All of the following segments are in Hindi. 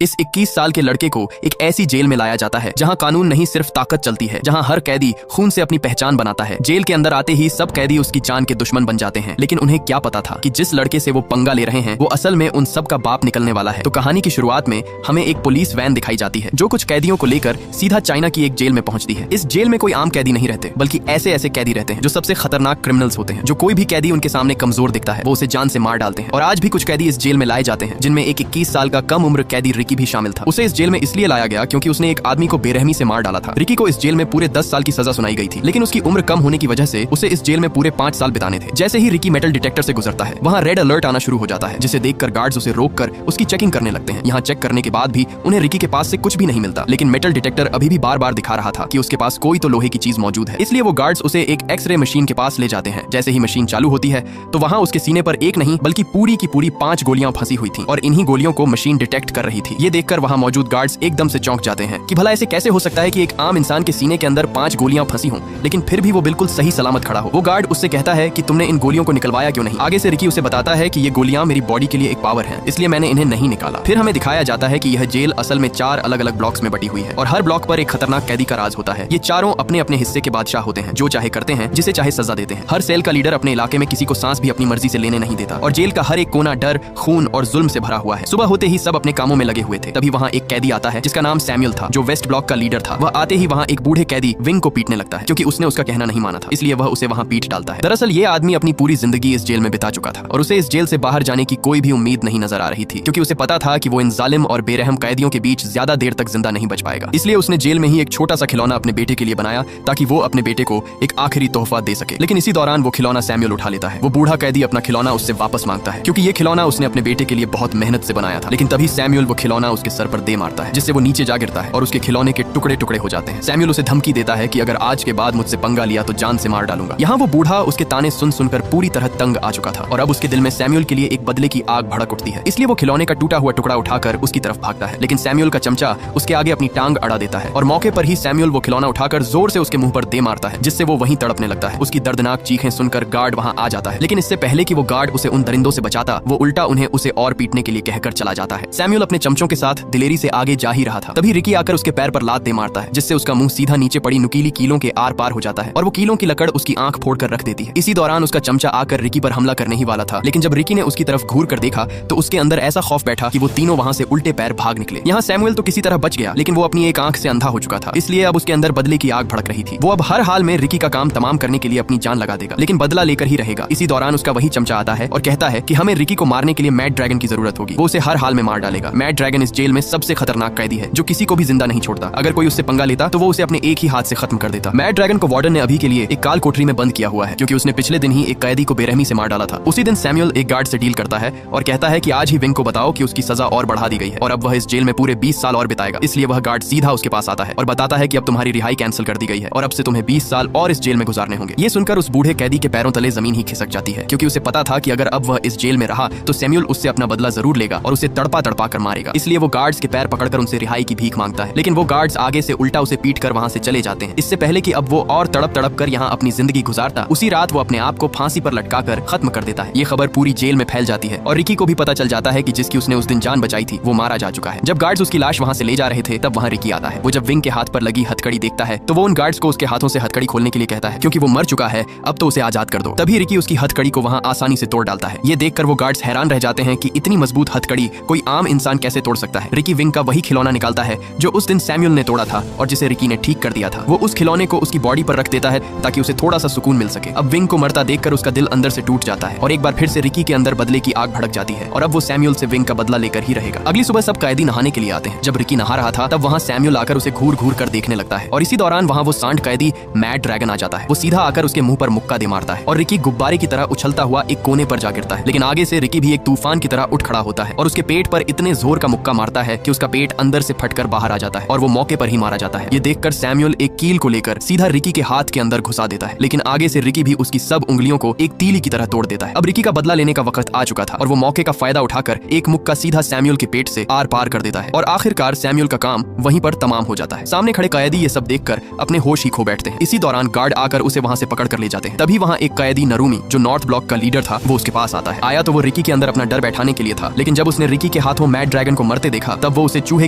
इस 21 साल के लड़के को एक ऐसी जेल में लाया जाता है जहां कानून नहीं सिर्फ ताकत चलती है, जहां हर कैदी खून से अपनी पहचान बनाता है। जेल के अंदर आते ही सब कैदी उसकी जान के दुश्मन बन जाते हैं, लेकिन उन्हें क्या पता था कि जिस लड़के से वो पंगा ले रहे हैं वो असल में उन सब का बाप निकलने वाला है। तो कहानी की शुरुआत में हमें एक पुलिस वैन दिखाई जाती है जो कुछ कैदियों को लेकर सीधा चाइना की एक जेल में पहुंचती है। इस जेल में कोई आम कैदी नहीं रहते, बल्कि ऐसे ऐसे कैदी रहते हैं जो सबसे खतरनाक क्रिमिनल्स होते हैं। जो कोई भी कैदी उनके सामने कमजोर दिखता है वो उसे जान से मार डालते हैं। और आज भी कुछ कैदी इस जेल में लाए जाते हैं, जिनमें एक 21 साल का कम उम्र कैदी रिकी भी शामिल था। उसे इस जेल में इसलिए लाया गया क्योंकि उसने एक आदमी को बेरहमी से मार डाला था। रिकी को इस जेल में पूरे 10 साल की सजा सुनाई गई थी, लेकिन उसकी उम्र कम होने की वजह से उसे इस जेल में पूरे 5 साल बिताने थे। जैसे ही रिकी मेटल डिटेक्टर से गुजरता है, वहाँ रेड अलर्ट आना शुरू हो जाता है, जिसे देखकर गार्ड्स उसे रोककर उसकी चेकिंग करने लगते हैं। यहाँ चेक करने के बाद भी उन्हें रिकी के पास से कुछ भी नहीं मिलता, लेकिन मेटल डिटेक्टर अभी भी बार बार दिखा रहा था कि उसके पास कोई तो लोहे की चीज मौजूद है। इसलिए वो गार्ड्स उसे एक एक्सरे मशीन के पास ले जाते हैं। जैसे ही मशीन चालू होती है तो वहाँ उसके सीने पर एक नहीं बल्कि पूरी की पूरी 5 गोलियां फंसी हुई थी और इन्हीं गोलियों को मशीन डिटेक्ट कर रही थी। ये देखकर वहाँ मौजूद गार्ड्स एकदम से चौंक जाते हैं कि भला ऐसे कैसे हो सकता है कि एक आम इंसान के सीने के अंदर 5 गोलियां फंसी हों, लेकिन फिर भी वो बिल्कुल सही सलामत खड़ा हो। वो गार्ड उससे कहता है कि तुमने इन गोलियों को निकलवाया क्यों नहीं। आगे से रिकी उसे बताता है कि ये गोलियां मेरी बॉडी के लिए एक पावर है, इसलिए मैंने इन्हें नहीं निकाला। फिर हमें दिखाया जाता है कि यह जेल असल में 4 अलग अलग ब्लॉक्स में बटी हुई है और हर ब्लॉक पर एक खतरनाक कैदी का राज होता है। ये चारों अपने अपने हिस्से के बादशाह होते हैं, जो चाहे करते हैं, जिसे चाहे सजा देते हैं। हर सेल का लीडर अपने इलाके में किसी को सांस भी अपनी मर्जी से लेने नहीं देता और जेल का हर एक कोना डर, खून और जुल्म से भरा हुआ है। सुबह होते ही सब अपने कामों में लगे हुए थे। तभी वहाँ एक कैदी आता है जिसका नाम सैमुअल था, जो वेस्ट ब्लॉक का लीडर था। वह आते ही वहाँ एक बूढ़े कैदी विंग को पीटने लगता है, क्योंकि उसने उसका कहना नहीं माना था, इसलिए वह उसे वहाँ पीट डालता है। दरअसल ये आदमी अपनी पूरी जिंदगी इस जेल में बिता चुका था और उसे इस जेल से बाहर जाने की कोई भी उम्मीद नहीं नजर आ रही थी, क्योंकि उसे पता था कि वो इन जालिम और बेरहम कैदियों के बीच ज्यादा देर तक जिंदा नहीं बच पाएगा। इसलिए उसने जेल में ही एक छोटा सा खिलौना अपने बेटे के लिए बनाया ताकि वो अपने बेटे को एक आखिरी तोहफा दे सके। लेकिन इसी दौरान वो खिलौना सैमुअल उठा लेता है। वो बूढ़ा कैदी अपना खिलौना उससे वापस मांगता है, क्योंकि ये खिलौना उसने अपने बेटे के लिए बहुत मेहनत से बनाया था। लेकिन तभी सैमुअल वो खिलौना उसके सर पर दे मारता है, जिससे वो नीचे जा गिरता है और उसके खिलौने के टुकड़े टुकड़े हो जाते हैं। सैमुअल उसे धमकी देता है कि अगर आज के बाद मुझसे पंगा लिया तो जान से मार डालूंगा। यहाँ वो बूढ़ा उसके ताने सुन सुनकर पूरी तरह तंग आ चुका था और अब उसके दिल में सैमुअल के लिए एक बदले की आग भड़क उठती है। इसलिए वो खिलौने का टूटा हुआ टुकड़ा उठाकर उसकी तरफ भागता है, लेकिन सैमुअल का चमचा उसके आगे अपनी टांग अड़ा देता है और मौके पर ही सैमुअल वो खिलौना उठाकर जोर से उसके मुंह पर दे मारता है, जिससे वो वहीं तड़पने लगता है। उसकी दर्दनाक चीखें सुनकर गार्ड वहाँ आ जाता है, लेकिन इससे पहले कि वो गार्ड उसे उन दरिंदों से बचाता, वो उल्टा उन्हें उसे और पीटने के लिए कहकर चला जाता है। सैमुअल अपने चमचों के साथ दिलेरी से आगे जा ही रहा था, तभी रिकी आकर उसके पैर पर लात दे मारता है, जिससे उसका मुंह सीधा नीचे पड़ी नुकीली कीलों के आर पार हो जाता है और वो कीलों की लकड़ उसकी आंख फोड़कर रख देती है। इसी दौरान उसका चमचा आकर रिकी पर हमला करने ही वाला था, लेकिन जब रिकी ने उसकी तरफ घूर कर देखा तो उसके अंदर ऐसा खौफ बैठा कि वो तीनों वहां से उल्टे पैर भाग निकले। यहाँ सैमुअल तो किसी तरह बच गया, लेकिन वो अपनी एक आंख से अंधा हो चुका था, इसलिए अब उसके अंदर बदले की आग भड़क रही थी। वो अब हर हाल में रिकी का काम तमाम करने के लिए अपनी जान लगा देगा, लेकिन बदला लेकर ही रहेगा। इसी दौरान उसका वही चमचा आता है और कहता है कि हमें रिकी को मारने के लिए मैड ड्रैगन की जरूरत होगी। वो उसे हर हाल में मार डालेगा। मैड ड्रैगन इस जेल में सबसे खतरनाक कैदी है, जो किसी को भी जिंदा नहीं छोड़ता। अगर कोई उससे पंगा लेता तो वो उसे अपने एक ही हाथ से खत्म कर देता। मैड ड्रैगन को वार्डन ने अभी के लिए एक काल कोठरी में बंद किया हुआ है, क्योंकि उसने पिछले दिन ही एक कैदी को बेरहमी से मार डाला था। उसी दिन सैमुअल एक गार्ड से डील करता है और कहता है कि आज ही विंग को बताओ कि उसकी सजा और बढ़ा दी गई है और अब वह इस जेल में पूरे 20 साल और बिताएगा। इसलिए वह गार्ड सीधा उसके पास आता है और बताता है कि अब तुम्हारी रिहाई कैंसिल कर दी गई है और अब से तुम्हें 20 साल और इस जेल में गुजारने होंगे। ये सुनकर उस बूढ़े कैदी के पैरों तले जमीन ही खिसक जाती है, क्योंकि उसे पता था कि अगर अब वह इस जेल में रहा तो सैमुअल उससे अपना बदला जरूर लेगा और उसे तड़पा तड़पा कर मारेगा। इसलिए वो गार्ड्स के पैर पकड़कर उनसे रिहाई की भीख मांगता है, लेकिन वो गार्ड्स आगे से उल्टा उसे पीट कर वहां से चले जाते हैं। इससे पहले कि अब वो और तड़प तड़प कर यहाँ अपनी जिंदगी गुजारता, उसी रात वो अपने आप को फांसी पर लटकाकर खत्म कर देता है। ये खबर पूरी जेल में फैल जाती है और रिकी को भी पता चल जाता है कि जिसकी उसने उस दिन जान बचाई थी वो मारा जा चुका है। जब गार्ड्स उसकी लाश वहां से ले जा रहे थे तब वहां रिकी आता है। वो जब विंग के हाथ पर लगी हथकड़ी देखता है तो वो उन गार्ड्स को उसके हाथों से हथकड़ी खोलने के लिए कहता है, क्योंकि वो मर चुका है, अब तो उसे आजाद कर दो। तभी रिकी उसकी हथकड़ी को वहां आसानी से तोड़ डालता है। ये देखकर वो गार्ड्स हैरान रह जाते हैं कि इतनी मजबूत हथकड़ी कोई आम इंसान कैसे तोड़ सकता है। रिकी विंग का वही खिलौना निकालता है जो उस दिन सैमुअल ने तोड़ा था और जिसे रिकी ने ठीक कर दिया था। वो उस खिलौने को उसकी बॉडी पर रख देता है ताकि उसे थोड़ा सा सुकून मिल सके। अब विंग को मरता देखकर उसका दिल अंदर से टूट जाता है और एक बार फिर से रिकी के अंदर बदले की आग भड़क जाती है और अब वो सैमुअल से विंग का बदला लेकर ही रहेगा। अगली सुबह सब कैदी नहाने के लिए आते हैं। जब रिकी नहा रहा था तब वहाँ सैमुअल आकर उसे घूर घूर कर देखने लगता है और इसी दौरान वहाँ वो सांड कैदी मैड ड्रैगन आ जाता है। वो सीधा आकर उसके मुंह पर मुक्का दे मारता है और रिकी गुब्बारे की तरह उछलता हुआ एक कोने पर जा गिरता है। लेकिन आगे से रिकी भी एक तूफान की तरह उठ खड़ा होता है और उसके पेट पर इतने जोर का मुक्का मारता है कि उसका पेट अंदर से फटकर बाहर आ जाता है और वो मौके पर ही मारा जाता है। ये देखकर सैमुअल एक कील को लेकर सीधा रिकी के हाथ के अंदर घुसा देता है, लेकिन आगे से रिकी भी उसकी सब उंगलियों को एक तीली की तरह तोड़ देता है। अब रिकी का बदला लेने का वक्त आ चुका था और वो मौके का फायदा उठाकर एक मुक्का सीधा सैमुअल के पेट से आर पार कर देता है और आखिरकार सैमुअल का काम वहीं पर तमाम हो जाता है। सामने खड़े कैदी ये सब देखकर अपने होश ही खो बैठते हैं। इसी दौरान गार्ड आकर उसे वहां से पकड़ कर ले जाते हैं। तभी वहां एक कैदी नरूमी, जो नॉर्थ ब्लॉक का लीडर था, वो उसके पास आता है। आया तो वो रिकी के अंदर अपना डर बैठाने के लिए था, लेकिन जब उसने रिकी के हाथों मैड ड्रैगन को मरते देखा तब वो उसे चूहे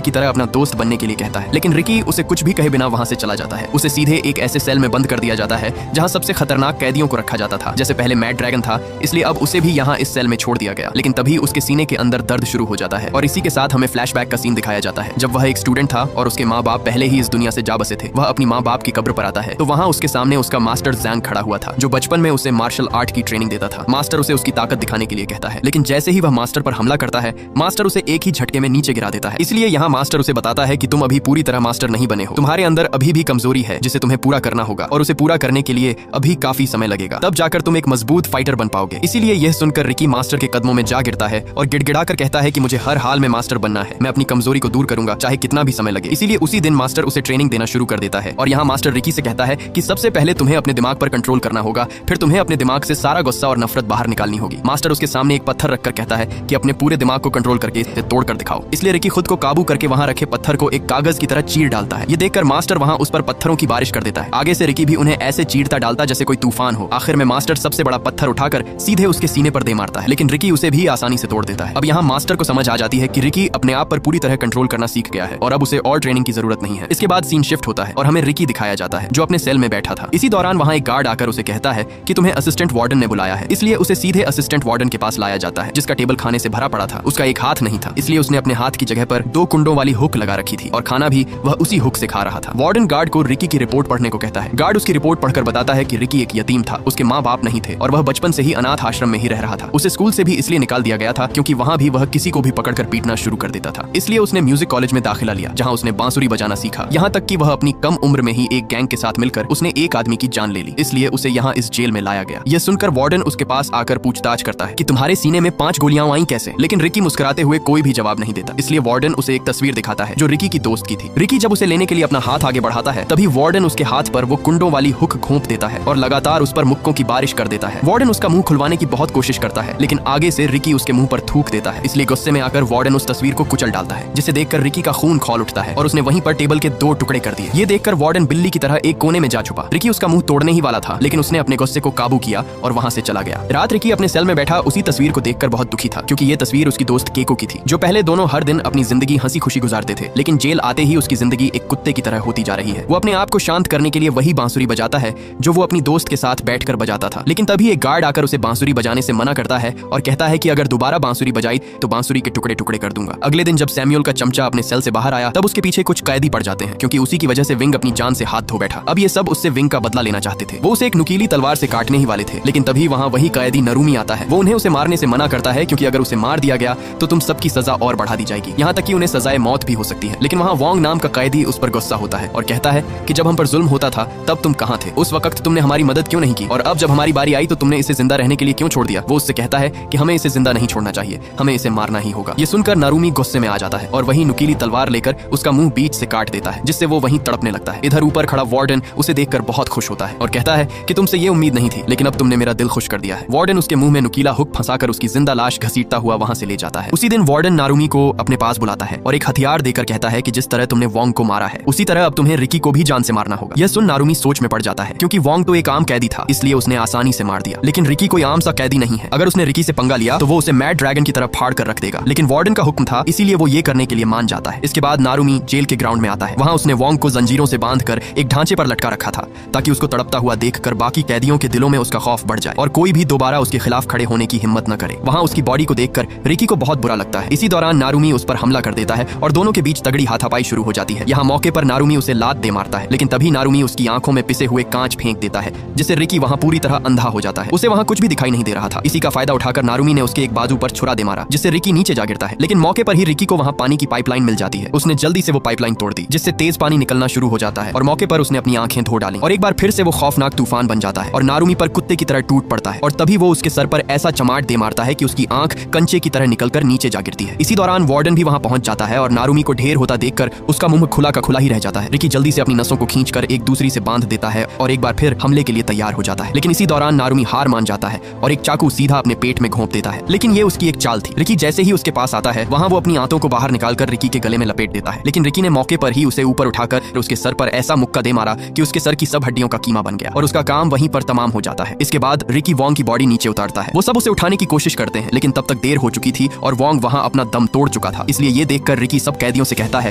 की तरह अपना दोस्त बनने के लिए कहता है, लेकिन रिकी उसे कुछ भी कहे बिना वहां से चला जाता है। उसे सीधे एक ऐसे सेल में बंद कर दिया जाता है जहां सबसे खतरनाक कैदियों को रखा जाता था। जैसे पहले मैड ड्रैगन था, इसलिए अब उसे भी यहाँ इस सेल में छोड़ दिया गया। लेकिन तभी उसके सीने के अंदर दर्द शुरू हो जाता है और इसी के साथ हमें फ्लैशबैक का सीन दिखाया जाता है जब वह एक स्टूडेंट था और उसके माँ बाप पहले ही इस दुनिया से जा बसे थे। वह अपनी माँ बाप की कब्र पर आता है तो वहाँ उसके सामने उसका मास्टर जैंग खड़ा हुआ था, जो बचपन में उसे मार्शल आर्ट की ट्रेनिंग देता था। मास्टर उसे उसकी ताकत दिखाने के लिए कहता है, लेकिन जैसे ही वह मास्टर पर हमला करता है, मास्टर उसे एक ही झटके में नीचे गिरा देता है। इसलिए यहाँ मास्टर उसे बताता है कि तुम अभी पूरी तरह मास्टर नहीं बने हो, तुम्हारे अंदर अभी भी कमजोरी है जिसे तुम्हें पूरा करना होगा और उसे पूरा करने के लिए अभी काफी समय लगेगा, तब जाकर तुम एक मजबूत फाइटर बन पाओगे। इसीलिए यह सुनकर रिकी मास्टर के कदमों में जा गिरता है और गिड़गिड़ा कर कहता है कि मुझे हर हाल में मास्टर बनना है, मैं अपनी कमजोरी को दूर करूंगा चाहे कितना भी समय लगे। इसीलिए उसी दिन मास्टर उसे ट्रेनिंग देना शुरू कर देता है और यहाँ मास्टर रिकी से कहता है कि सबसे पहले तुम्हें अपने दिमाग पर कंट्रोल करना होगा, फिर तुम्हें अपने दिमाग से सारा गुस्सा और नफरत बाहर निकालनी होगी। मास्टर उसके सामने एक पत्थर रखकर कहता है कि अपने पूरे दिमाग को कंट्रोल करके इसे तोड़ कर दिखाओ। इसलिए रिकी खुद को काबू करके वहाँ रखे पत्थर को एक कागज की तरह चीर डालता है। ये देखकर मास्टर वहाँ उस पर पत्थरों की बारिश कर देता है। आगे से रिकी भी उन्हें ऐसे चीरता डालता जैसे कोई तूफान हो। आखिर में मास्टर सबसे बड़ा पत्थर उठाकर सीधे उसके सीने पर दे मारता है, लेकिन रिकी उसे भी आसानी से तोड़ देता है। अब यहाँ मास्टर को समझ आ जाती है कि रिकी अपने आप पर पूरी तरह कंट्रोल करना सीख गया है और अब उसे और ट्रेनिंग की जरूरत नहीं है। इसके बाद सीन शिफ्ट होता है और हमें रिकी दिखाया जाता है जो अपने सेल में बैठा था। इसी दौरान वहाँ एक गार्ड आकर उसे कहता है कि तुम्हें असिस्टेंट वार्डन ने बुलाया है, इसलिए उसे सीधे असिस्टेंट वार्डन के पास लाया जाता है जिसका टेबल खाने से भरा पड़ा था। उसका एक हाथ नहीं था, इसलिए उसने अपने हाथ की जगह पर 2 कुंडों वाली हुक लगा रखी थी और खाना भी वह उसी हुक से खा रहा था। वार्डन गार्ड को रिकी की रिपोर्ट पढ़ने को कहता है। गार्ड उसकी रिपोर्ट पढ़कर बताता है कि रिकी एक यतीम था, उसके माँ बाप नहीं थे और वह बचपन से ही अनाथ आश्रम में ही रह रहा था। उसे स्कूल से भी इसलिए निकाल दिया गया था क्योंकि वहाँ भी वह किसी को भी पकड़कर पीटना शुरू कर देता था। इसलिए उसने म्यूजिक कॉलेज में दाखिला लिया जहाँ उसने बांसुरी बजाना सीखा। यहाँ तक कि वह अपनी कम उम्र में ही एक गैंग के साथ मिलकर उसने एक आदमी की जान ले ली, इसलिए उसे यहाँ इस जेल में लाया गया। यह सुनकर वार्डन उसके पास आकर पूछताछ करता है कि तुम्हारे सीने में 5 गोलियां आई कैसे, लेकिन रिकी मुस्कुराते हुए कोई भी जवाब नहीं देता। इसलिए वार्डन उसे एक तस्वीर दिखाता है जो रिकी की दोस्त की थी। रिकी जब उसे लेने के लिए अपना हाथ आगे बढ़ाता है तभी वार्डन उसके हाथ पर वो कुंडों वाली हुक घोंप देता है और लगातार उस पर मुक्कों की बारिश कर देता है। वार्डन उसका मुंह खुलवाने की बहुत कोशिश करता है, लेकिन आगे से रिकी उसके मुंह पर थूक देता है। इसलिए गुस्से में आकर वार्डन उस तस्वीर को कुचल डालता है, जिसे देखकर रिकी का खून खौल उठता है और उसने वहीं पर टेबल के 2 टुकड़े कर दिए। ये देखकर वार्डन बिल्ली की तरह एक कोने में जा छुपा। रिकी उसका मुंह तोड़ने ही वाला था, लेकिन उसने अपने गुस्से को काबू किया और वहां से चला गया। रात रिकी अपने सेल में बैठा उसी तस्वीर को देखकर बहुत दुखी था, क्योंकि ये तस्वीर उसकी दोस्त केको की थी, जो पहले दोनों हर दिन अपनी जिंदगी हंसी खुशी गुजारते थे, लेकिन जेल आते ही उसकी जिंदगी एक कुत्ते की तरह होती जा रही है। वो अपने आप को शांत करने के लिए वही बांसुरी बजाता है जो वो अपनी दोस्त के साथ बैठकर बजाता था, लेकिन तभी एक गार्ड आकर उसे बांसुरी बजाने से मना करता है और कहता है कि अगर दोबारा बांसुरी बजाई तो बांसुरी के टुकड़े टुकड़े कर दूंगा। अगले दिन जब सैमुअल का चमचा अपने सेल से बाहर आया तब उसके पीछे कुछ कैदी पड़ जाते हैं, क्योंकि उसी की वजह से विंग अपनी जान से हाथ धो बैठा। अब ये सब उससे विंग का बदला लेना चाहते थे। वो उसे एक नुकीली तलवार से काटने ही वाले थे, लेकिन तभी वहाँ वही कैदी नरूमी आता है। वो उन्हें उसे मारने से मना करता है, क्योंकि अगर उसे मार दिया गया तो तुम सबकी सजा और बढ़ा दी जाएगी, यहाँ तक कि उन्हें सजाए मौत भी हो सकती है। लेकिन वहाँ वोंग नाम का कैदी उस पर गुस्सा होता है और कहता है कि जब हम पर जुल्म होता था तब तुम कहाँ थे, उस वक्त तुमने हमारी मदद क्यों नहीं की, और अब जब हमारी बारी आई तो तुमने इसे जिंदा रहने के लिए क्यों छोड़ दिया। वो उससे कहता है कि हमें इसे जिंदा नहीं छोड़ना चाहिए, हमें इसे मारना ही होगा। ये सुनकर नारुमी गुस्से में आ जाता है और वही नुकीली तलवार लेकर उसका मुंह बीच से काट देता है, जिससे वो वहीं तड़पने लगता है। इधर ऊपर खड़ा वार्डन उसे देखकर बहुत खुश होता है और कहता है कि तुमसे ये उम्मीद नहीं थी, लेकिन अब तुमने मेरा दिल खुश कर दिया है। वार्डन उसके मुंह में नुकीला हुक फंसाकर उसकी जिंदा लाश घसीटता हुआ वहां से ले जाता है। उसी दिन वार्डन नारुमी को अपने पास बुलाता है और एक हथियार देकर कहता है कि जिस तरह तुमने वोंग को मारा है उसी तरह अब तुम्हें रिकी को भी जान से मारना होगा। यह सुन नारुमी सोच में पड़ जाता है, क्योंकि वोंग तो एक आम कैदी था, इसलिए उसने आसानी से मार दिया, लेकिन रिकी कोई आम सा कैदी नहीं है। अगर उसने रिकी से पंगा लिया तो वो उसे मैड ड्रैगन की तरह फाड़ कर रख देगा, लेकिन वार्डन का हुक्म था इसीलिए वो ये करने के लिए मान जाता है। इसके बाद नारुमी जेल के ग्राउंड में आता है। वहाँ उसने वोंग को जंजीरों से बांधकर एक ढांचे पर लटका रखा था, ताकि उसको तड़पता हुआ देखकर बाकी कैदियों के दिलों में उसका खौफ बढ़ जाए और कोई भी दोबारा उसके खिलाफ खड़े होने की हिम्मत न करे। वहाँ उसकी बॉडी को देखकर रिकी को बहुत बुरा लगता है। इसी दौरान नारुमी उस पर हमला कर देता है और दोनों के बीच तगड़ी हाथापाई शुरू हो जाती है। यहाँ मौके पर नारुमी उसे लात दे मारता है, लेकिन तभी नारुमी उसकी आंखों में पिसे हुए कांच फेंक देता है, जिससे रिकी वहाँ पूरी तरह अंधा हो जाता है। उसे वहाँ कुछ भी दिखाई नहीं दे रहा था। इसी का फायदा उठाकर नारुमी ने उसके एक बाजू पर छुरा दे मारा, जिससे रिकी नीचे जा गिरता है। लेकिन मौके पर ही रिकी को वहाँ पानी की पाइपलाइन मिल जाती है। उसने जल्दी से वो पाइपलाइन तोड़ दी, जिससे तेज पानी निकलना शुरू हो जाता है और मौके पर उसने अपनी आंखें धो डाली और एक बार फिर से वो खौफनाक तूफान बन जाता है और नारुमी पर कुत्ते की तरह टूट पड़ता है। और तभी वो उसके सर पर ऐसा चमाट दे मारता है कि उसकी आंख कंचे की तरह निकलकर नीचे जा गिरती है। इसी दौरान वार्डन भी वहाँ पहुंच जाता है और नारुमी को ढेर होता देखकर उसका मुंह खुला का खुला ही रह जाता है। रिकी जल्दी से अपनी नसों को खींचकर एक दूसरी से बांध देता है और एक बार फिर हमले के लिए तैयार हो जाता है। लेकिन इसी दौरान नारुमी हार मान जाता है और एक चाकू सीधा अपने पेट में घोंप देता है। लेकिन ये उसकी एक चाल थी। रिकी जैसे ही उसके पास आता है वहाँ वो अपनी आंतों को बाहर निकालकर रिकी के गले में लपेट देता है, लेकिन रिकी ने मौके पर ही उसे ऊपर उठाकर उसके सर पर ऐसा मुक्का दे मारा कि उसके सर की सब हड्डियों का कीमा बन गया और उसका काम वहीं पर तमाम हो जाता है। इसके बाद रिकी वोंग की बॉडी नीचे उतारता है। वो सब उसे उठाने की कोशिश करते हैं, लेकिन तब तक देर हो चुकी थी और वोंग वहाँ अपना दम तोड़ तोड़ चुका था। इसलिए ये देखकर रिकी सब कैदियों से कहता है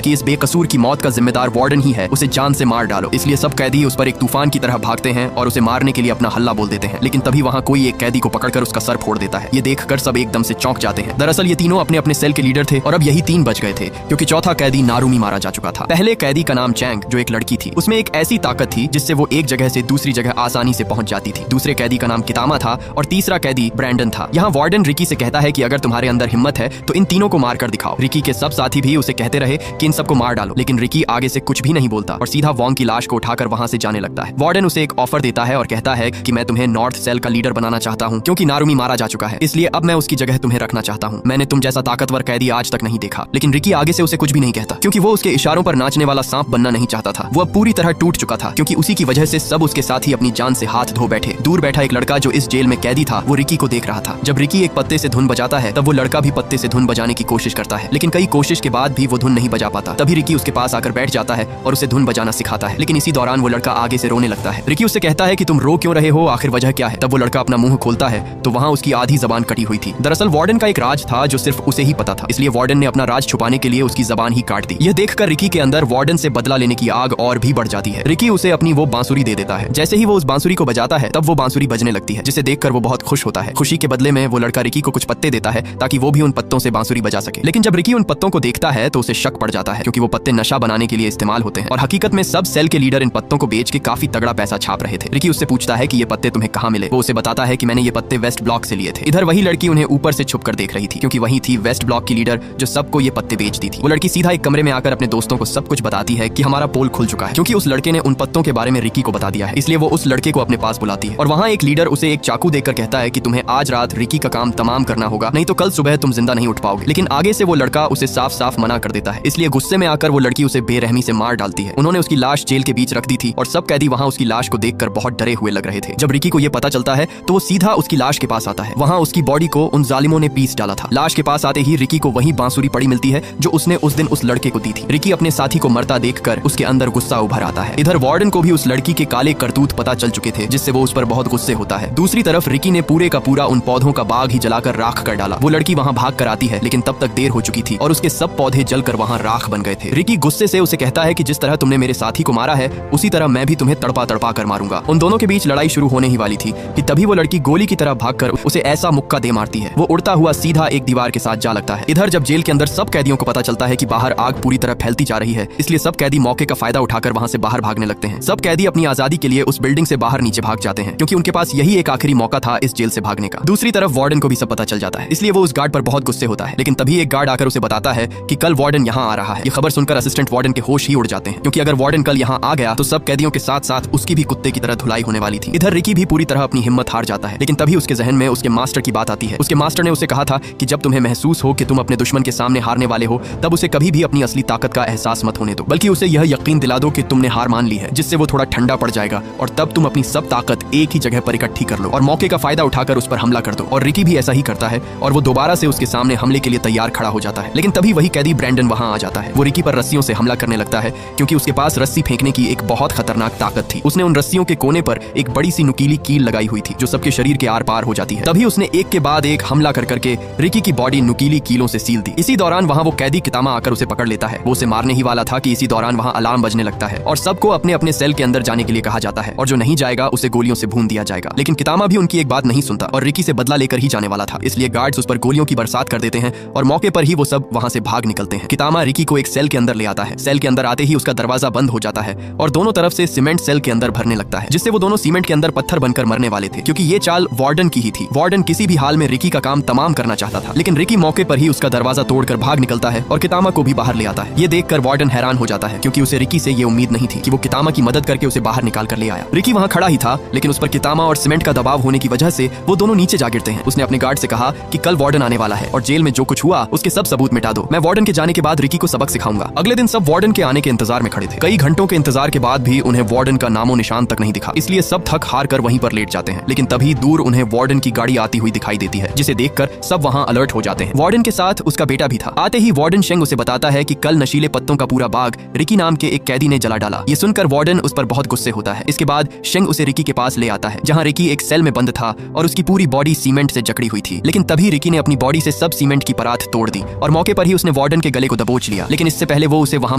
कि इस बेकसूर की मौत का जिम्मेदार वार्डन ही है, उसे जान से मार डालो। इसलिए सब कैदी उस पर एक तूफान की तरह भागते हैं और उसे मारने के लिए अपना हल्ला बोल देते हैं। लेकिन तभी वहाँ कोई एक कैदी को पकड़कर उसका सर फोड़ देता है। ये देखकर सब एकदम से चौंक जाते हैं। दरअसल ये तीनों अपने अपने सेल के लीडर थे और अब यही 3 बच गए थे, क्योंकि चौथा कैदी नारुमी मारा जा चुका था। पहले कैदी का नाम चैंग, जो एक लड़की थी, उसमें एक ऐसी ताकत थी जिससे वो एक जगह से दूसरी जगह आसानी से पहुंच जाती थी। दूसरे कैदी का नाम कितामा था और तीसरा कैदी ब्रैंडन था। यहाँ वार्डन रिकी से कहता है कि अगर तुम्हारे अंदर हिम्मत है तो इन तीनों को मार कर दिखाओ। रिकी के सब साथी भी उसे कहते रहे कि इन सबको मार डालो, लेकिन रिकी आगे से कुछ भी नहीं बोलता और सीधा वॉन्ग की लाश को उठाकर वहां से जाने लगता है। वार्डन उसे एक ऑफर देता है और कहता है कि मैं तुम्हें नॉर्थ सेल का लीडर बनाना चाहता हूँ, क्योंकि नारुमी मारा जा चुका है, इसलिए अब मैं उसकी जगह तुम्हें रखना चाहता हूँ। मैंने तुम जैसा ताकतवर कैदी आज तक नहीं देखा। लेकिन रिकी आगे से उसे कुछ भी नहीं कहता, क्योंकि वो उसके इशारों पर नाचने वाला सांप बनना नहीं चाहता था। वो अब पूरी तरह टूट चुका था, क्योंकि उसी की वजह से सब उसके साथी अपनी जान से हाथ धो बैठे। दूर बैठा एक लड़का जो इस जेल में कैदी था, वो रिकी को देख रहा था। जब रिकी एक पत्ते से धुन बजाता है, तब वो लड़का भी पत्ते से धुन बजाने की कोशिश करता है, लेकिन कई कोशिश के बाद भी वो धुन नहीं बजा पाता। तभी रिकी उसके पास आकर बैठ जाता है और उसे धुन बजाना सिखाता है। लेकिन इसी दौरान वो लड़का आगे से रोने लगता है। रिकी उससे कहता है कि तुम रो क्यों रहे हो, आखिर वजह क्या है। तब वो लड़का अपना मुंह खोलता है तो वहाँ उसकी आधी जबान कटी हुई थी। दरअसल वार्डन का एक राज था जो सिर्फ उसे ही पता था, इसलिए वार्डन ने अपना राज छुपाने के लिए उसकी जबान ही काट दी। यह देखकर रिकी के अंदर वार्डन से बदला लेने की आग और भी बढ़ जाती है। रिकी उसे अपनी वो बांसुरी दे देता है। जैसे ही वो उस बांसुरी को बजाता है, तब वो बांसुरी बजने लगती है, जिसे देखकर वो बहुत खुश होता है। खुशी के बदले में वो लड़का रिकी को कुछ पत्ते देता है ताकि वो भी उन पत्तों से बांसुरी बजा सके। लेकिन जब रिकी उन पत्तों को देखता है तो उसे शक पड़ जाता है, क्योंकि वो पत्ते नशा बनाने के लिए इस्तेमाल होते हैं और हकीकत में सब सेल के लीडर इन पत्तों को बेच के काफी तगड़ा पैसा छाप रहे थे। रिकी उससे पूछता है कि ये पत्ते तुम्हें कहाँ मिले। वो उसे बताता है कि मैंने ये पत्ते वेस्ट ब्लॉक से लिए थे। इधर वही लड़की उन्हें ऊपर से छुपकर देख रही थी, क्योंकि वही थी वेस्ट ब्लॉक की लीडर जो सबको ये पत्ते बेचती थी। वो लड़की सीधा एक कमरे में आकर अपने दोस्तों को सब कुछ बताती है कि हमारा पोल खुल चुका है, क्योंकि उस लड़के ने उन पत्तों के बारे में रिकी को बता दिया है। इसलिए वो उस लड़के को अपने पास बुलाती है और वहाँ एक लीडर उसे एक चाकू देकर कहता है कि तुम्हें आज रात रिकी का काम तमाम करना होगा, नहीं तो कल सुबह तुम जिंदा नहीं उठ पाओगे। लेकिन आगे से वो लड़का उसे साफ साफ मना कर देता है। इसलिए गुस्से में आकर वो लड़की उसे बेरहमी से मार डालती है। उन्होंने उसकी लाश जेल के बीच रख दी थी और सब कैदी वहाँ उसकी लाश को देखकर बहुत डरे हुए लग रहे थे। जब रिकी को ये पता चलता है तो वो सीधा उसकी लाश के पास आता है। वहाँ उसकी बॉडी को उन जालिमों ने पीस डाला था। लाश के पास आते ही रिकी को वही बांसुरी पड़ी मिलती है जो उसने उस दिन उस लड़के को दी थी। रिकी अपने साथी को मरता देखकर उसके अंदर गुस्सा उभर आता है। इधर वार्डन को भी उस लड़की के काले करतूत पता चल चुके थे, जिससे वो उस पर बहुत गुस्से होता है। दूसरी तरफ रिकी ने पूरे का पूरा उन पौधों का बाग ही जलाकर राख कर डाला। वो लड़की वहाँ भाग कर आती है, लेकिन तब तक देर हो चुकी थी और उसके सब पौधे जलकर वहाँ राख बन गए थे। रिकी गुस्से से उसे कहता है कि जिस तरह तुमने मेरे साथी को मारा है, उसी तरह मैं भी तुम्हें तड़पा तड़पा कर मारूंगा। उन दोनों के बीच लड़ाई शुरू होने ही वाली थी कि तभी वो लड़की गोली की तरह भागकर उसे ऐसा मुक्का दे मारती है, वो उड़ता हुआ सीधा एक दीवार के साथ जा लगता है। इधर जब जेल के अंदर सब कैदियों को पता चलता है कि बाहर आग पूरी तरह फैलती जा रही है, इसलिए सब कैदी मौके का फायदा उठाकर वहाँ से बाहर भागने लगते हैं। सब कैदी अपनी आजादी के लिए उस बिल्डिंग से बाहर नीचे भाग जाते हैं, क्योंकि उनके पास यही एक आखिरी मौका था इस जेल से भागने का। दूसरी तरफ वार्डन को भी सब पता चल जाता है, इसलिए वो उस गार्ड पर बहुत गुस्से होता है। लेकिन तभी एक गार्ड आकर उसे बताता है कि कल वार्डन यहाँ आ रहा है। ये खबर सुनकर असिस्टेंट वार्डन के होश ही उड़ जाते हैं, क्योंकि अगर वार्डन कल यहाँ आ गया तो सब कैदियों के साथ साथ उसकी भी कुत्ते की तरह धुलाई होने वाली थी। इधर रिकी भी पूरी तरह अपनी हिम्मत हार जाता है, लेकिन तभी उसके जहन में उसके मास्टर की बात आती है। उसके मास्टर ने उसे कहा था कि जब तुम्हें महसूस हो कि तुम अपने दुश्मन के सामने हारने वाले हो, तब उसे कभी भी अपनी असली ताकत का एहसास मत होने दो, बल्कि उसे यह यकीन दिला दो कि तुमने हार मान ली है, जिससे वो थोड़ा ठंडा पड़ जाएगा और तब तुम अपनी सब ताकत एक ही जगह पर इकट्ठी कर लो और मौके का फायदा उठाकर उस पर हमला कर दो। और रिकी भी ऐसा ही करता है और वो दोबारा से उसके सामने हमले के लिए तैयार खड़ा हो जाता है। लेकिन तभी वही कैदी ब्रैंडन वहां आ जाता है। वो रिकी पर रस्सियों से हमला करने लगता है, क्योंकि उसके पास रस्सी फेंकने की एक बहुत खतरनाक ताकत थी। उसने उन रस्सियों के कोने पर एक बड़ी सी नुकीली कील लगाई हुई थी, जो सबके शरीर के आर पार हो जाती है। तभी उसने एक के बाद एक हमला कर करके रिकी की बॉडी नुकीली कीलों से सील दी। इसी दौरान वहाँ वो कैदी कितामा आकर उसे पकड़ लेता है। वो उसे मारने ही वाला था कि इसी दौरान वहाँ अलार्म बजने लगता है और सबको अपने अपने सेल के अंदर जाने के लिए कहा जाता है, और जो नहीं जाएगा उसे गोलियों से भून दिया जाएगा। लेकिन कितामा भी उनकी एक बात नहीं सुनता और रिकी से बदला लेकर ही जाने वाला था, इसलिए गार्ड्स उस पर गोलियों की बरसात कर देते हैं और मौके पर ही वो सब वहाँ से भाग निकलते हैं। कितामा रिकी को एक सेल के अंदर ले आता है। सेल के अंदर आते ही उसका दरवाजा बंद हो जाता है और दोनों तरफ से सीमेंट सेल के अंदर भरने लगता है, जिससे वो दोनों सीमेंट के अंदर पत्थर बनकर मरने वाले थे, क्योंकि ये चाल वार्डन की ही थी। वार्डन किसी भी हाल में रिकी का काम तमाम करना चाहता था, लेकिन रिकी मौके पर ही उसका दरवाजा तोड़कर भाग निकलता है और कितामा को भी बाहर ले आता है। ये देखकर वार्डन हैरान हो जाता है, क्योंकि उसे रिकी से ये उम्मीद नहीं थी कि वो कितामा की मदद करके उसे बाहर निकाल कर ले आया। रिकी वहाँ खड़ा ही था, लेकिन उस पर कितामा और सीमेंट का दबाव होने की वजह से वो दोनों नीचे जा गिरते हैं। उसने अपने गार्ड से कहा कि कल वार्डन आने वाला है और जेल में जो कुछ हुआ उसके सब सबूत मिटा दो। मैं वार्डन के जाने के बाद रिकी को सबक सिखाऊंगा। अगले दिन सब वार्डन के आने के इंतजार में खड़े थे। कई घंटों के इंतजार के बाद भी उन्हें वार्डन का नामो निशान तक नहीं दिखा, इसलिए सब थक हार कर वहीं पर लेट जाते हैं। लेकिन तभी दूर उन्हें वार्डन की गाड़ी आती हुई दिखाई देती है, जिसे देखकर सब वहाँ अलर्ट हो जाते हैं। वार्डन के साथ उसका बेटा भी था। आते ही वार्डन शेंग उसे बताता है कि कल नशीले पत्तों का पूरा बाग रिकी नाम के एक कैदी ने जला डाला। ये सुनकर वार्डन उस पर बहुत गुस्से होता है। इसके बाद शेंग उसे रिकी के पास ले आता है, जहाँ रिकी एक सेल में बंद था और उसकी पूरी बॉडी सीमेंट से जकड़ी हुई थी। लेकिन तभी रिकी ने अपनी बॉडी से सब सीमेंट की परात तोड़ तोड़ दी और मौके पर ही उसने वार्डन के गले को दबोच लिया। लेकिन इससे पहले वो उसे वहां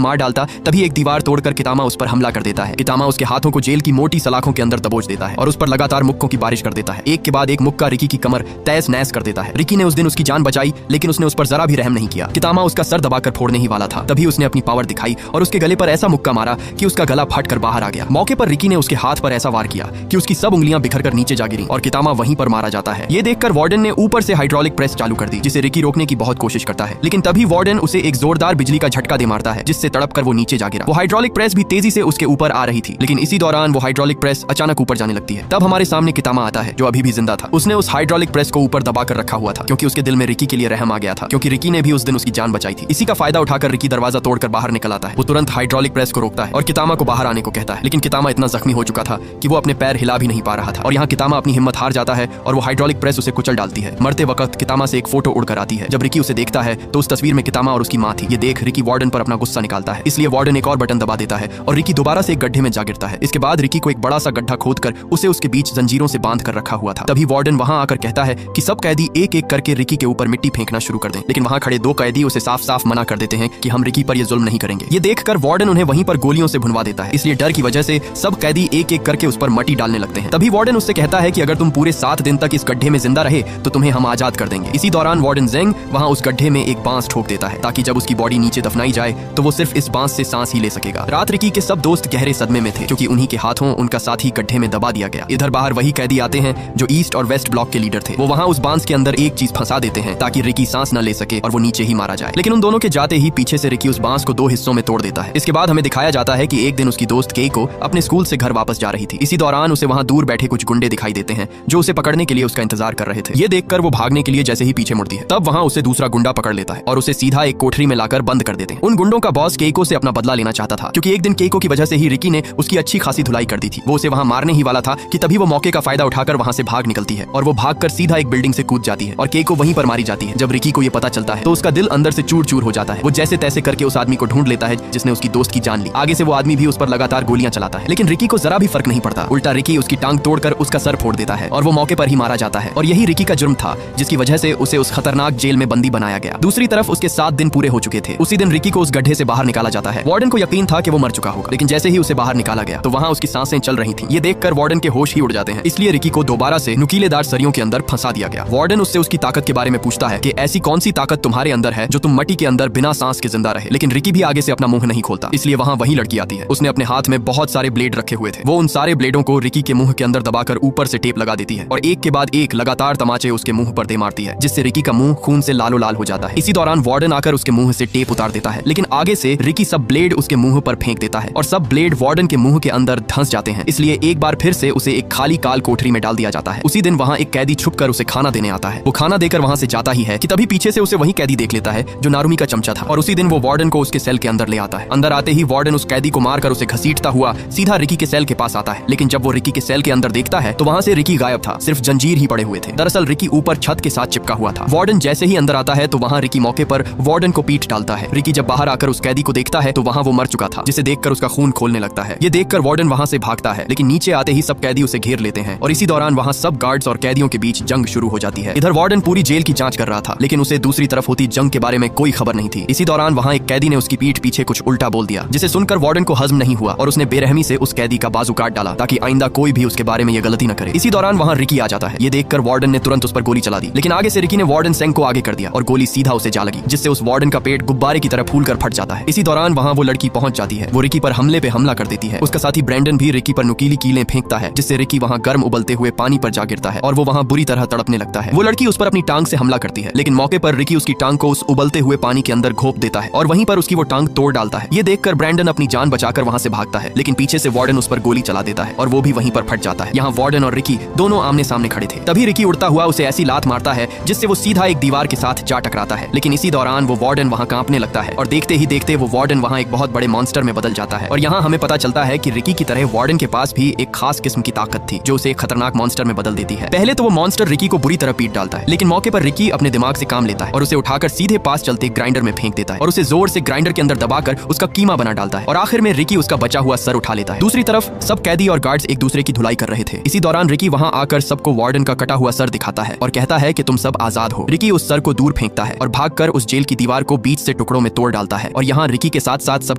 मार डालता, तभी एक दीवार तोड़कर कितामा उस पर हमला कर देता है। कितामा उसके हाथों को जेल की मोटी सलाखों के अंदर दबोच देता है और उस पर लगातार मुक्कों की बारिश कर देता है। एक के बाद एक मुक्का रिकी की कमर तहस नहस कर देता है। रिकी ने उस दिन उसकी जान बचाई, लेकिन उसने उस पर जरा भी रहम नहीं किया। कितामा उसका सर दबाकर फोड़ने ही वाला था, तभी उसने अपनी पावर दिखाई और उसके गले पर ऐसा मुक्का मारा कि उसका गला फटकर बाहर आ गया। मौके पर रिकी ने उसके हाथ पर ऐसा वार किया कि उसकी सब उंगलियां बिखरकर नीचे जा गिरी और कितामा वहीं पर मारा जाता है। ये देखकर वार्डन ने ऊपर से हाइड्रोलिक प्रेस चालू कर दी, जिसे रिकी रोकने की बहुत कोशिश करता है, लेकिन तभी वार्डन उसे एक जोरदार बिजली का झटका दे मारता है, जिससे तड़पकर वो नीचे जा गिरा। वो हाइड्रोलिक प्रेस भी तेजी से उसके ऊपर आ रही थी, लेकिन इसी दौरान वो हाइड्रोलिक प्रेस अचानक ऊपर जाने लगती है। तब हमारे सामने कितामा आता है, जो अभी भी जिंदा था। उसने उस हाइड्रोलिक प्रेस को ऊपर दबाकर रखा हुआ था, क्योंकि उसके दिल में रिकी के लिए रहम आ गया था, क्योंकि रिकी ने भी उस दिन उसकी जान बचाई थी। इसी का फायदा उठाकर रिकी दरवाजा तोड़कर बाहर निकल आता है। वो तुरंत हाइड्रोलिक प्रेस को रोकता है और कितामा को बाहर आने को कहता है, लेकिन कितामा इतना जख्मी हो चुका था कि वो अपने पैर हिला भी नहीं पा रहा था। और यहाँ कितामा अपनी हिम्मत हार जाता है और वो हाइड्रोलिक प्रेस उसे कुचल डालती है। मरते वक्त कितामा से एक फोटो उड़कर आती है। जब रिकी उसे देखता है तो उस तस्वीर में कितामा और उसकी माँ थी। ये देख रिकी वार्डन पर अपना गुस्सा निकालता है, इसलिए वार्डन एक और बटन दबा देता है और रिकी दोबारा से एक गड्ढे में जा गिरता है। इसके बाद रिकी को एक बड़ा सा गड्ढा खोदकर उसे उसके बीच जंजीरों से बांध कर रखा हुआ था। तभी वार्डन वहां आकर कहता है कि सब कैदी एक एक करके रिकी के ऊपर मिट्टी फेंकना शुरू कर दें, लेकिन वहां खड़े दो कैदी उसे साफ साफ मना कर देते हैं कि हम रिकी पर ये जुल्म नहीं करेंगे। ये देखकर वार्डन उन्हें वहीं पर गोलियों से भुनवा देता है, इसलिए डर की वजह से सब कैदी एक एक करके उस पर मट्टी डालने लगते हैं। तभी वार्डन उससे कहता है कि अगर तुम पूरे 7 दिन तक इस गड्ढे में जिंदा रहे तो तुम्हें हम आजाद कर देंगे। इसी दौरान वार्डन जेंग वहां उस गड्ढे में एक बांस ठोक देता है, ताकि जब उसकी बॉडी नीचे दफनाई जाए तो वो सिर्फ इस बांस से सांस ही ले सकेगा। रात रिकी के सब दोस्त गहरे सदमे में थे, क्योंकि उन्हीं के हाथों उनका साथी गड्ढे में दबा दिया गया। इधर बाहर वही कैदी आते हैं जो ईस्ट और वेस्ट ब्लॉक के लीडर थे। वो वहां उस बांस के अंदर एक चीज फंसा देते हैं ताकि रिकी सांस न ले सके और वो नीचे ही मारा जाए। लेकिन उन दोनों के जाते ही पीछे से रिकी उस बांस को 2 हिस्सों में तोड़ देता है। इसके बाद हमें दिखाया जाता है कि एक दिन उसकी दोस्त केइको अपने स्कूल से घर वापस जा रही थी। इसी दौरान उसे वहां दूर बैठे कुछ गुंडे दिखाई देते हैं जो उसे पकड़ने के लिए उसका इंतजार कर रहे थे। ये देखकर वो भागने के लिए जैसे ही पीछे मुड़ती है, तब वहां उसे दूसरा गुंडा पकड़ लेता है और उसे सीधा एक कोठरी में लाकर बंद कर देते हैं। उन गुंडों का बॉस केइको से अपना बदला लेना चाहता था, क्योंकि एक दिन केइको की वजह से ही रिकी ने उसकी अच्छी खासी धुलाई कर दी थी। वो उसे वहां मारने ही वाला था कि तभी वो मौके का फायदा उठाकर वहां से भाग निकलती है और वो भागकर सीधा एक बिल्डिंग से कूद जाती है और केइको वहीं पर मारी जाती है। जब रिकी को ये पता चलता है तो उसका दिल अंदर से चूर चूर हो जाता है। वो जैसे तैसे करके उस आदमी को ढूंढ लेता है जिसने उसकी दोस्त की जान ली। आगे से वो आदमी भी उस पर लगातार गोलियां चलाता है, लेकिन रिकी को जरा भी फर्क नहीं पड़ता। उल्टा रिकी उसकी टांग तोड़कर उसका सर फोड़ देता है और वो मौके पर ही मारा जाता है। और यही रिकी का जुर्म था, जिसकी वजह से उसे उस खतरनाक जेल में बंदी बनाया गया। दूसरी तरफ उसके 7 दिन पूरे हो चुके थे। उसी दिन रिकी को उस गड्ढे से बाहर निकाला जाता है। वार्डन को यकीन था कि वो मर चुका होगा, लेकिन जैसे ही उसे बाहर निकाला गया तो वहां उसकी सांसें चल रही थी। ये देखकर वार्डन के होश ही उड़ जाते हैं, इसलिए रिकी को दोबारा से नुकीलेदार सरियों के अंदर फंसा दिया गया। वार्डन उससे उसकी ताकत के बारे में पूछता है कि ऐसी कौन सी ताकत तुम्हारे अंदर है जो तुम मट्टी के अंदर बिना सांस के जिंदा रहे। लेकिन रिकी भी आगे से अपना मुंह नहीं खोलता, इसलिए वहां वही लड़की आती है। उसने अपने हाथ में बहुत सारे ब्लेड रखे हुए थे। वो उन सारे ब्लेडों को रिकी के मुंह के अंदर दबाकर ऊपर से टेप लगा देती है और एक के बाद एक लगातार तमाचे उसके मुंह पर दे मारती है, जिससे रिकी का मुंह खून से लालो लाल हो जाता है। इसी दौरान वार्डन आकर उसके मुंह से टेप उतार देता है, लेकिन आगे से रिकी सब ब्लेड उसके मुंह पर फेंक देता है और सब ब्लेड वार्डन के मुंह के अंदर धंस जाते हैं। इसलिए एक बार फिर से उसे एक खाली काल कोठरी में डाल दिया जाता है। उसी दिन वहां एक कैदी छुपकर उसे खाना देने आता है। वो खाना देकर वहां से जाता ही है कि तभी पीछे से उसे वही कैदी देख लेता है जो नारुमी का चमचा था, और उसी दिन वो वार्डन को उसके सेल के अंदर ले आता है। अंदर आते ही वार्डन उस कैदी को मारकर उसे घसीटता हुआ सीधा रिकी के सेल के पास आता है। लेकिन जब वो रिकी के सेल के अंदर देखता है तो वहां से रिकी गायब था, सिर्फ जंजीर ही पड़े हुए थे। दरअसल रिकी ऊपर छत के साथ चिपका हुआ था। वार्डन जैसे ही अंदर आता है तो वहां रिकी मौके पर वार्डन को पीट डालता है। रिकी जब बाहर आकर उस कैदी को देखता है तो वहां वो मर चुका था, जिसे देखकर उसका खून खोलने लगता है। ये देखकर वार्डन वहां से भागता है, लेकिन नीचे आते ही सब कैदी उसे घेर लेते हैं और इसी दौरान वहां सब गार्ड्स और कैदियों के बीच जंग शुरू हो जाती है। इधर वार्डन पूरी जेल की जांच कर रहा था, लेकिन उसे दूसरी तरफ होती जंग के बारे में कोई खबर नहीं थी। इसी दौरान वहां एक कैदी ने उसकी पीठ पीछे कुछ उल्टा बोल दिया, जिसे सुनकर वार्डन को हजम नहीं हुआ और उसने बेरहमी से उस कैदी का बाजू काट डाला ताकि आइंदा कोई भी उसके बारे में ये गलती न करे। इसी दौरान वहां रिकी आ जाता है। ये देखकर वार्डन ने तुरंत उस पर गोली चला दी, लेकिन आगे से रिकी ने वार्डन सेंग को आगे कर दिया और गोली सीधा उसे जा लगी, जिससे उस वार्डन का पेट गुब्बारे की तरह फूलकर फट जाता है। इसी दौरान वहां वो लड़की पहुंच जाती है। वो रिकी पर हमले पे हमला कर देती है। उसका साथी ब्रैंडन भी रिकी पर नुकीली कीलें फेंकता है, जिससे रिकी वहां गर्म उबलते हुए पानी पर जा गिरता है और वो वहां बुरी तरह तड़पने लगता है। वो लड़की उस पर अपनी टांग से हमला करती है, लेकिन मौके पर रिकी उसकी टांग को उस उबलते हुए पानी के अंदर घोंप देता है और वहीं पर उसकी वो टांग तोड़ डालता है। ये देखकर ब्रैंडन अपनी जान बचाकर वहां से भागता है, लेकिन पीछे से वार्डन उस पर गोली चला देता है और वो भी वहीं पर फट जाता है। यहाँ वार्डन और रिकी दोनों आमने सामने खड़े थे। तभी रिकी उड़ता हुआ उसे ऐसी लात मारता है जिससे वो सीधा एक दीवार के साथ जा टकराता है, लेकिन इसी दौरान वो वार्डन वहां कांपने लगता है और देखते ही देखते वो वार्डन वहां एक बहुत बड़े मॉन्स्टर में बदल जाता है। और यहाँ हमें पता चलता है कि रिकी की तरह वार्डन के पास भी एक खास किस्म की ताकत थी जो उसे एक खतरनाक मॉन्स्टर में बदल देती है। पहले तो वो मॉन्स्टर रिकी को बुरी तरह पीट डालता है, लेकिन मौके पर रिकी अपने दिमाग से काम लेता है और उसे उठाकर सीधे पास चलते ग्राइंडर में फेंक देता है और उसे जोर से ग्राइंडर के अंदर दबाकर उसका कीमा बना डालता है और आखिर में रिकी उसका बचा हुआ सर उठा लेता है। दूसरी तरफ सब कैदी और गार्ड्स एक दूसरे की धुलाई कर रहे थे। इसी दौरान रिकी वहां आकर सबको वार्डन का कटा हुआ सर दिखाता है और कहता है कि तुम सब आजाद हो। रिकी उस सर को दूर फेंकता लेता है और भागकर उस जेल की दीवार को बीच से टुकड़ों में तोड़ डालता है और यहाँ रिकी के साथ साथ सब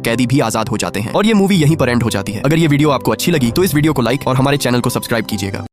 कैदी भी आजाद हो जाते हैं और ये मूवी यहीं पर एंड हो जाती है। अगर ये वीडियो आपको अच्छी लगी तो इस वीडियो को लाइक और हमारे चैनल को सब्सक्राइब कीजिएगा।